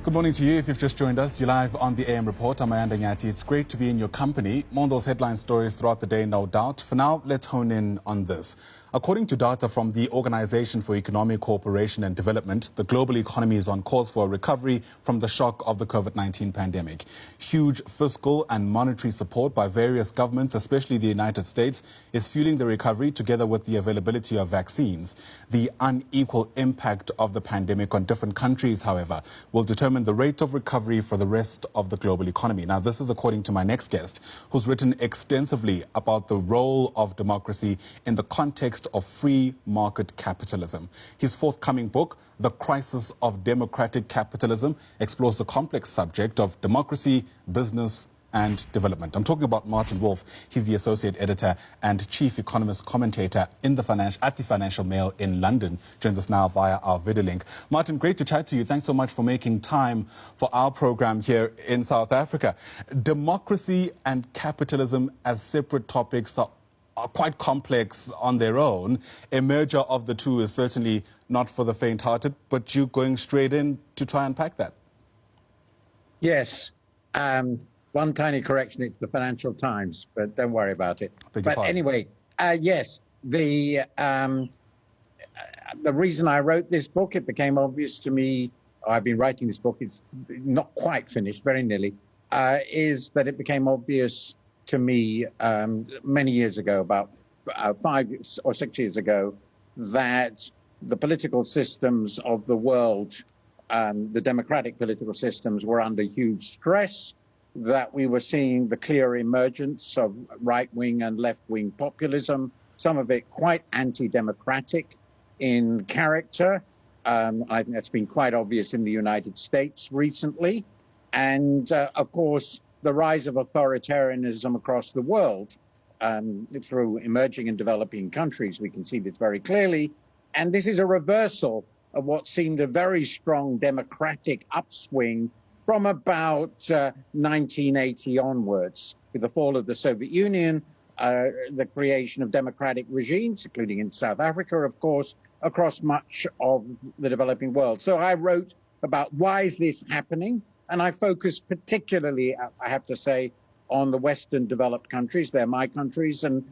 Good morning to you. If you've just joined us, you're live on the AM Report. I'm Ayanda, Nyathi. It's great to be in your company. More on those headline stories throughout the day, no doubt. For now, let's hone in on this. According to data from the Organization for Economic Cooperation and Development, the global economy is on course for a recovery from the shock of the COVID-19 pandemic. Huge fiscal and monetary support by various governments, especially the United States, is fueling the recovery together with the availability of vaccines. The unequal impact of the pandemic on different countries, however, will determine the rate of recovery for the rest of the global economy. Now, this is according to my next guest, who's written extensively about the role of democracy in the context of free market capitalism. His forthcoming book, The Crisis of Democratic Capitalism, explores the complex subject of democracy, business, and development. I'm talking about Martin Wolf. He's the associate editor and chief economist commentator at the Financial Mail in London. Joins us now via our video link. Martin, great to chat to you. Thanks so much for making time for our program here in South Africa. Democracy and capitalism as separate topics are quite complex on their own. A merger of the two is certainly not for the faint-hearted, but you're going straight in to try and unpack that. Yes. One tiny correction, it's the Financial Times, but don't worry about it. But anyway, yes, the reason I wrote this book, it became obvious to me, I've been writing this book, it's not quite finished, very nearly, is that it became obvious to me many years ago, about 5 or 6 years ago, that the political systems of the world, the democratic political systems, were under huge stress, that we were seeing the clear emergence of right-wing and left-wing populism, some of it quite anti-democratic in character. I think that's been quite obvious in the United States recently. And, of course, the rise of authoritarianism across the world through emerging and developing countries. We can see this very clearly. And this is a reversal of what seemed a very strong democratic upswing from about 1980 onwards, with the fall of the Soviet Union, the creation of democratic regimes, including in South Africa, of course, across much of the developing world. So I wrote about why is this happening? And I focused particularly, I have to say, on the Western developed countries. They're my countries, and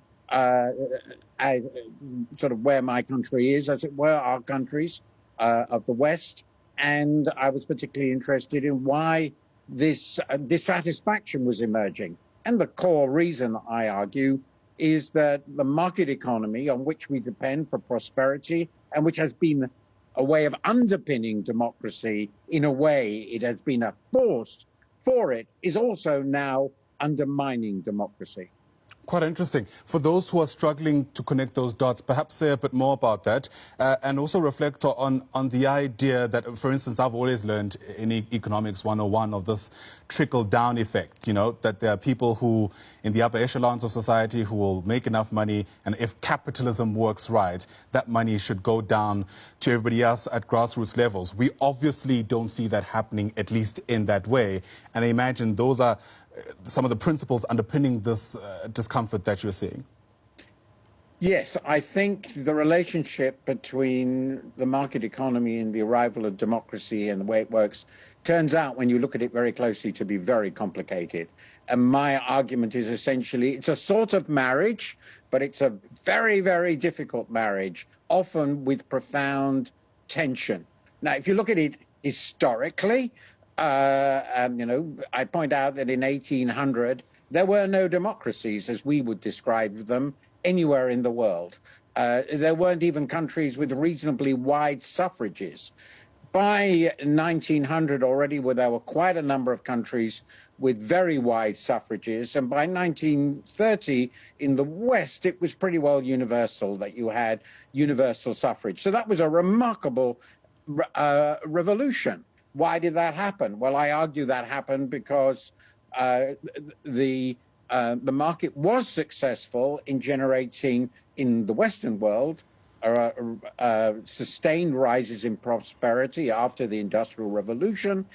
sort of where my country is, as it were, our countries of the West. And I was particularly interested in why this dissatisfaction was emerging. And the core reason, I argue, is that the market economy on which we depend for prosperity, and which has been a way of underpinning democracy, in a way it has been a force for it, is also now undermining democracy. Quite interesting. For those who are struggling to connect those dots, perhaps say a bit more about that and also reflect on the idea that, for instance, I've always learned in Economics 101 of this trickle-down effect, you know, that there are people who, in the upper echelons of society, who will make enough money, and if capitalism works right, that money should go down to everybody else at grassroots levels. We obviously don't see that happening, at least in that way, and I imagine those are some of the principles underpinning this discomfort that you're seeing. Yes, I think the relationship between the market economy and the arrival of democracy and the way it works turns out, when you look at it very closely, to be very complicated. And my argument is essentially it's a sort of marriage, but it's a very, very difficult marriage, often with profound tension. Now, if you look at it historically, you know, I point out that in 1800, there were no democracies, as we would describe them, anywhere in the world. There weren't even countries with reasonably wide suffrages. By 1900 already, there were quite a number of countries with very wide suffrages. And by 1930, in the West, it was pretty well universal that you had universal suffrage. So that was a remarkable revolution. Why did that happen? Well, I argue that happened because the market was successful in generating, in the Western world, sustained rises in prosperity after the Industrial Revolution.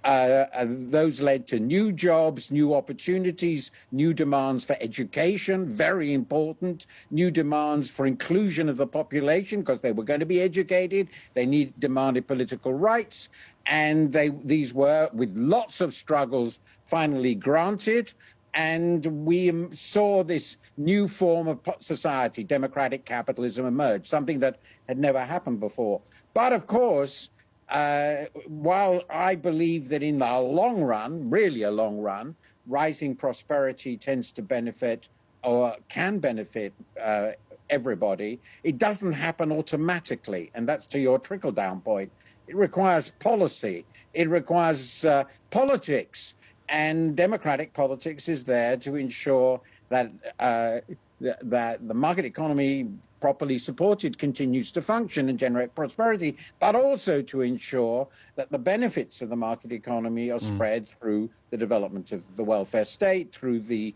Those led to new jobs, new opportunities, new demands for education, very important, new demands for inclusion of the population because they were going to be educated. They demanded political rights, and these were, with lots of struggles, finally granted. And we saw this new form of society, democratic capitalism, emerge, something that had never happened before. But of course, while I believe that in the long run, really a long run, rising prosperity tends to benefit or can benefit everybody, it doesn't happen automatically. And that's to your trickle-down point. It requires policy. It requires politics. And democratic politics is there to ensure that that the market economy, properly supported, continues to function and generate prosperity, but also to ensure that the benefits of the market economy are spread through the development of the welfare state, through the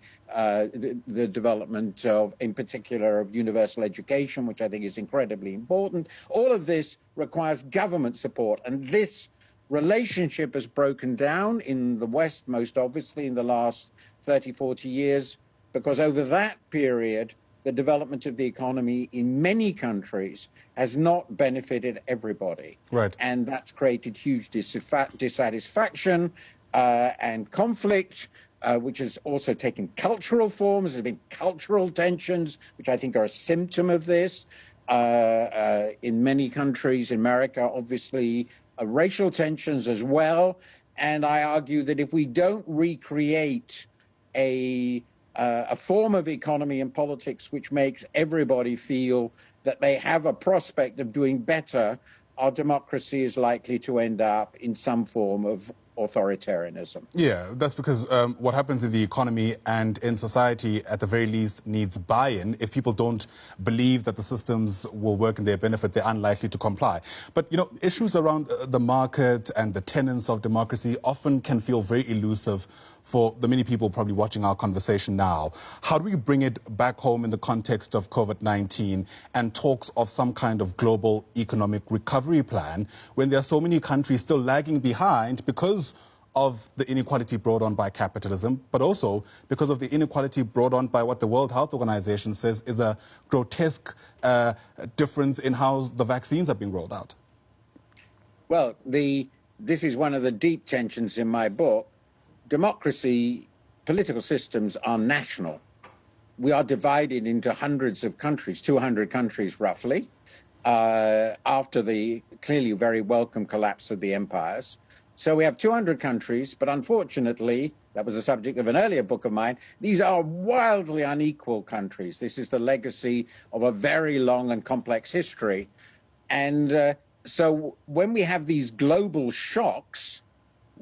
development of, in particular, of universal education, which I think is incredibly important. All of this requires government support, and this relationship has broken down in the West, most obviously in the last 30, 40 years, because over that period, the development of the economy in many countries has not benefited everybody. Right. And that's created huge dissatisfaction and conflict, which has also taken cultural forms. There have been cultural tensions, which I think are a symptom of this. In many countries, in America, obviously, racial tensions as well. And I argue that if we don't recreate a form of economy and politics which makes everybody feel that they have a prospect of doing better, our democracy is likely to end up in some form of authoritarianism. Yeah, that's because what happens in the economy and in society, at the very least, needs buy-in. If people don't believe that the systems will work in their benefit, they're unlikely to comply. But, you know, issues around the market and the tenets of democracy often can feel very elusive for the many people probably watching our conversation now. How do we bring it back home in the context of COVID-19 and talks of some kind of global economic recovery plan when there are so many countries still lagging behind because of the inequality brought on by capitalism, but also because of the inequality brought on by what the World Health Organization says is a grotesque difference in how the vaccines are being rolled out? Well, this is one of the deep tensions in my book. Democracy, political systems are national. We are divided into hundreds of countries, 200 countries roughly, after the clearly very welcome collapse of the empires. So we have 200 countries, but unfortunately, that was the subject of an earlier book of mine, these are wildly unequal countries. This is the legacy of a very long and complex history. And so when we have these global shocks,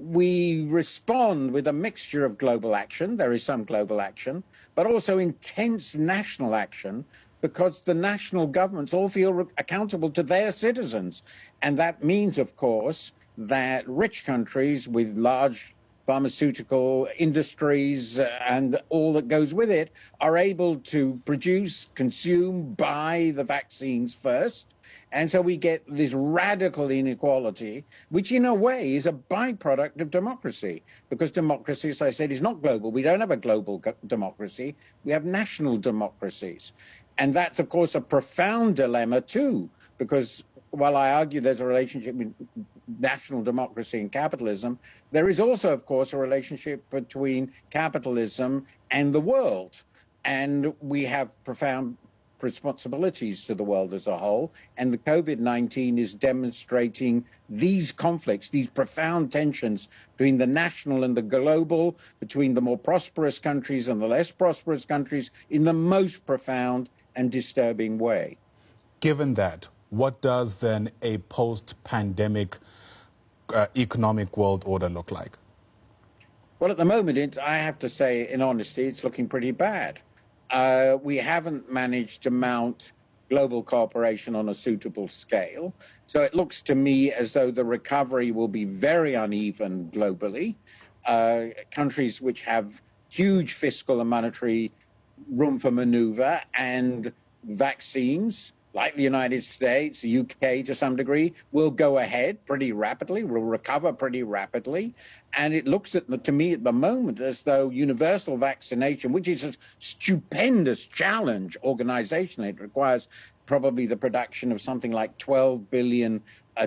we respond with a mixture of global action. There is some global action, but also intense national action, because the national governments all feel accountable to their citizens. And that means, of course, that rich countries with large pharmaceutical industries and all that goes with it are able to produce, consume, buy the vaccines first. And so we get this radical inequality, which in a way is a byproduct of democracy, because democracy, as I said, is not global. We don't have a global democracy. We have national democracies. And that's, of course, a profound dilemma, too, because while I argue there's a relationship with national democracy and capitalism, there is also, of course, a relationship between capitalism and the world. And we have profound responsibilities to the world as a whole. And the COVID-19 is demonstrating these conflicts, these profound tensions between the national and the global, between the more prosperous countries and the less prosperous countries, in the most profound and disturbing way. Given that, what does then a post-pandemic economic world order look like? Well, at the moment, I have to say, in honesty, it's looking pretty bad. We haven't managed to mount global cooperation on a suitable scale. So it looks to me as though the recovery will be very uneven globally. Countries which have huge fiscal and monetary room for maneuver and vaccines like the United States, the UK to some degree, will go ahead pretty rapidly, will recover pretty rapidly. And it looks to me at the moment as though universal vaccination, which is a stupendous challenge organizationally, it requires probably the production of something like 12 billion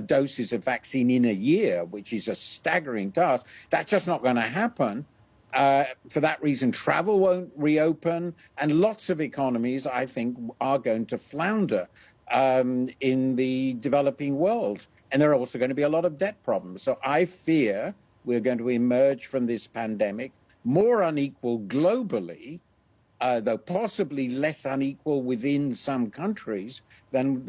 doses of vaccine in a year, which is a staggering task. That's just not going to happen. For that reason, travel won't reopen, and lots of economies, I think, are going to flounder in the developing world. And there are also going to be a lot of debt problems. So I fear we're going to emerge from this pandemic more unequal globally, though possibly less unequal within some countries than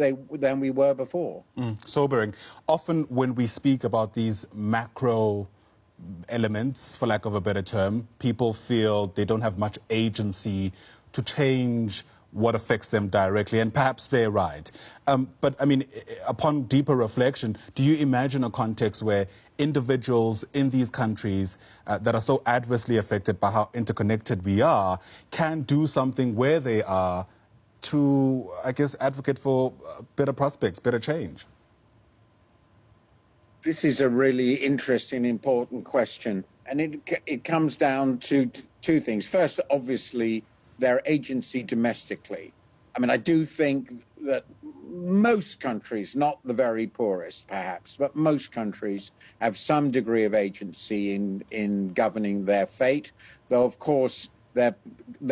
we were before. Sobering. Often when we speak about these macro elements, for lack of a better term, people feel they don't have much agency to change what affects them directly, and perhaps they're right. But I mean, upon deeper reflection, do you imagine a context where individuals in these countries that are so adversely affected by how interconnected we are can do something where they are to, I guess, advocate for better prospects, better change? This is a really interesting, important question. And it comes down to two things. First, obviously, their agency domestically. I mean, I do think that most countries, not the very poorest perhaps, but most countries have some degree of agency in governing their fate, though, of course, their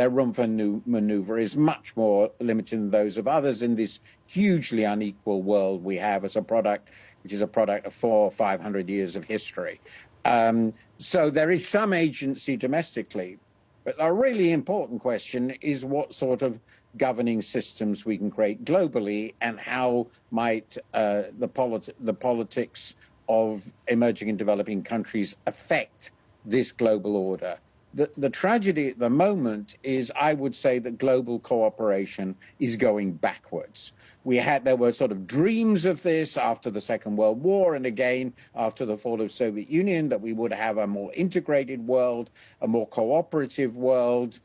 room for maneuver is much more limited than those of others in this hugely unequal world we have as a product, which is a product of 400 or 500 years of history. So there is some agency domestically. But a really important question is what sort of governing systems we can create globally, and how might the politics of emerging and developing countries affect this global order. The tragedy at the moment is, I would say, that global cooperation is going backwards. There were sort of dreams of this after the Second World War, and again after the fall of the Soviet Union, that we would have a more integrated world, a more cooperative world.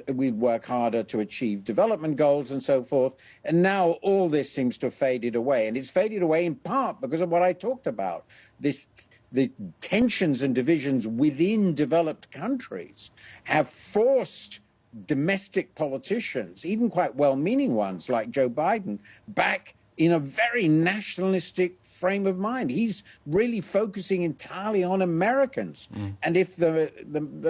We'd work harder to achieve development goals and so forth. And now all this seems to have faded away. And it's faded away in part because of what I talked about, the tensions and divisions within developed countries have forced domestic politicians, even quite well-meaning ones like Joe Biden, back in a very nationalistic frame of mind. He's really focusing entirely on Americans. And if the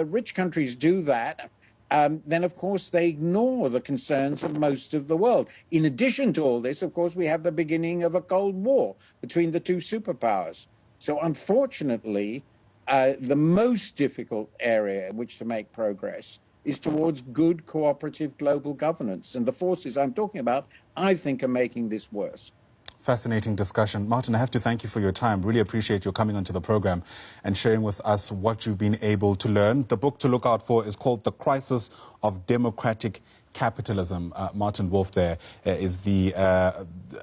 rich countries do that, then, of course, they ignore the concerns of most of the world. In addition to all this, of course, we have the beginning of a Cold War between the two superpowers. So, unfortunately, the most difficult area in which to make progress is towards good cooperative global governance. And the forces I'm talking about, I think, are making this worse. Fascinating discussion. Martin, I have to thank you for your time. Really appreciate you coming onto the program and sharing with us what you've been able to learn. The book to look out for is called The Crisis of Democratic Capitalism. Martin Wolf there is the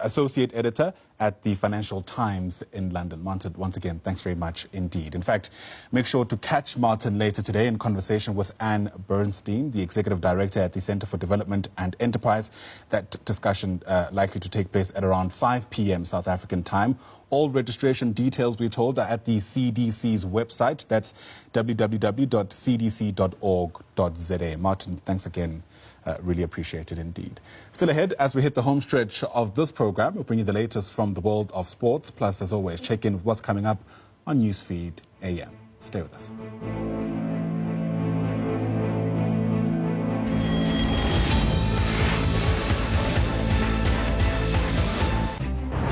associate editor at the Financial Times in London. Martin, once again, thanks very much indeed. In fact, make sure to catch Martin later today in conversation with Anne Bernstein, the executive director at the Center for Development and Enterprise. That discussion likely to take place at around 5 p.m. South African time. All registration details, we're told, are at the CDC's website. That's www.cdc.org.za. Martin, thanks again. Really appreciate it indeed. Still ahead, as we hit the home stretch of this program, we'll bring you the latest from the world of sports. Plus, as always, check in with what's coming up on Newsfeed AM. Stay with us.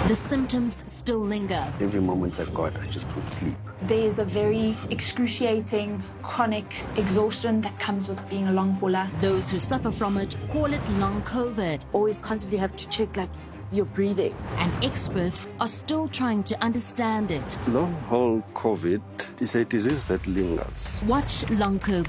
The symptoms still linger. Every moment I got, I just would sleep. There is a very excruciating, chronic exhaustion that comes with being a long hauler. Those who suffer from it call it long COVID. Always constantly have to check, like, your breathing. And experts are still trying to understand it. Long haul COVID is a disease that lingers. Watch Long COVID